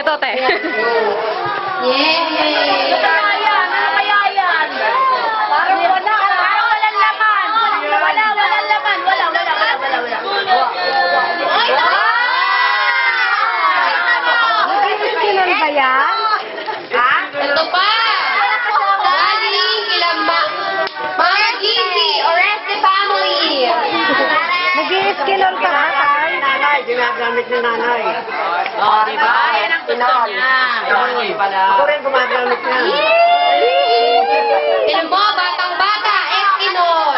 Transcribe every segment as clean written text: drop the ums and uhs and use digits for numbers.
to, te. Yay! Ano kaya yan? Parang wala. Parang walang laman. Walang laman. Wala. Ay! Nag-iiskilan ba yan? Ha? Ito pa! Daddy, kilamba. Mama Gigi, Oreste family. Nag-i-skill ka ba, Tay? Nanay, ginagamit ni nanay. Oh, di ba? Yan ang gusto niya. Ako rin gumagamit niya. Ilan mo, batang-bata, Eskinol.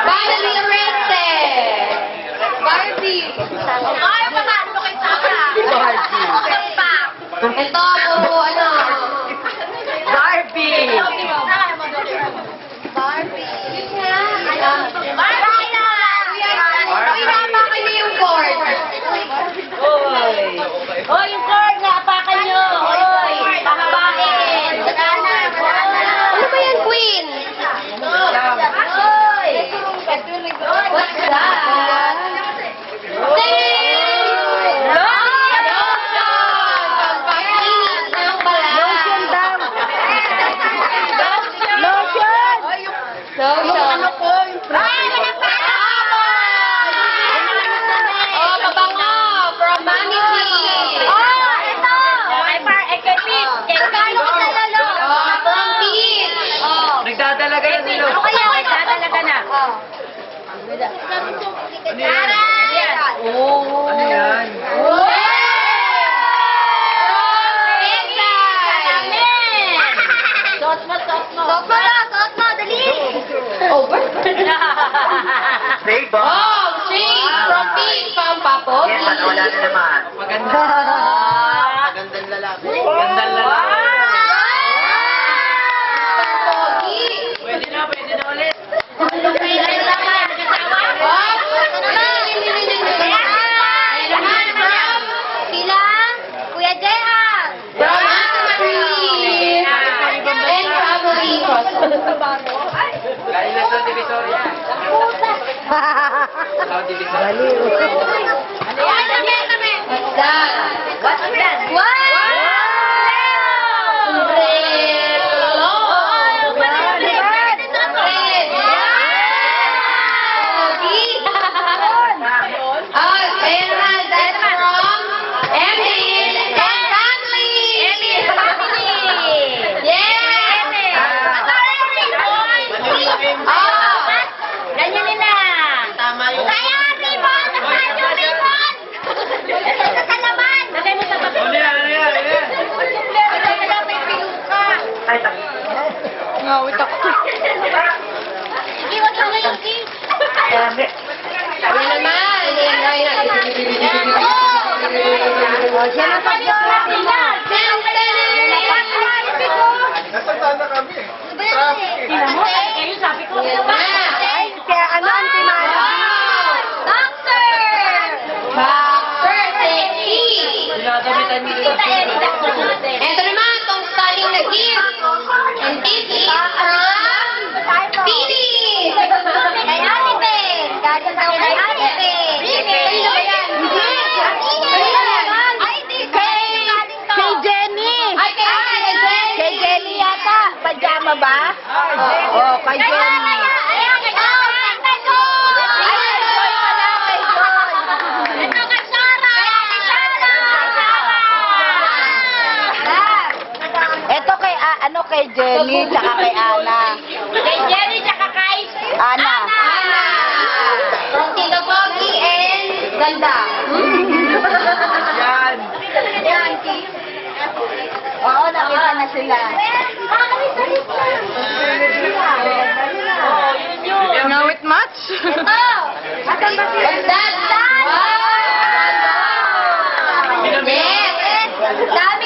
Finally, Oreste. Barbie. Ay, patalo kay Sara. Ito, puro ano. Barbie! Pinapakan niyo yung cord. Hoy, yung cord na apakan nyo. Hoy, pahabain. Ano ba yan, Queen? Hoy. What's that? Lotion daw. Lotion! Ano ko? Oh, mabango! From Mami P. Kay Pete. Kay Oh, from Pete. Nagdadalaga yan nila. Ano kaya? Nagdadalaga na. Ano yan? Suot mo. Dali! Over? Babe, ba? Oh, shades from Pete, from Papo. Yes, wala na naman. Maganda. Magandang lalaki. Magandang lalaki. Pwede na ulit. Sila, Kuya Jehan. From Ashley. And family. Galing na sa Divisoria. Sa Divisoria. What's that? What's that? Ganyan na. Tama yun. Kaya ribbon! Nasaan yung ribbon? Ito sa laman! Lagay mo sa tabi. Ano yan? Wala may piluka. Ay, tak. Ngawit ako. Sige, wag lang ngayon, Kim. Yan naman. O, siya na pag-iorate na. Nasaan na kami? Tingnan mo, kayo sabi ko. Ay, kaya ano ang timano? Ginagamitan nila. Ito naman, itong stunning na gift. And this is from Pili. Kay Alipin. Galing daw kay Alipin. Sino ba yan? Ay, di Kay Jenny. Ay, Kay Jenny yata. Pajama ba? Oo, kay Jenny. Ayan, kay Joy. Kay Joy. Ay, kay Joy pala, kay Joy. Ito kay Sarah. Kay Sarah. Ito kay, kay Jenny, tsaka kay Ana. Kay Jenny, tsaka kay Ana. From Tito Pogi and Ganda. Yan. Oo, nakita na sila. Ngawit match? Asan ba sila? Wow! Yes! Dami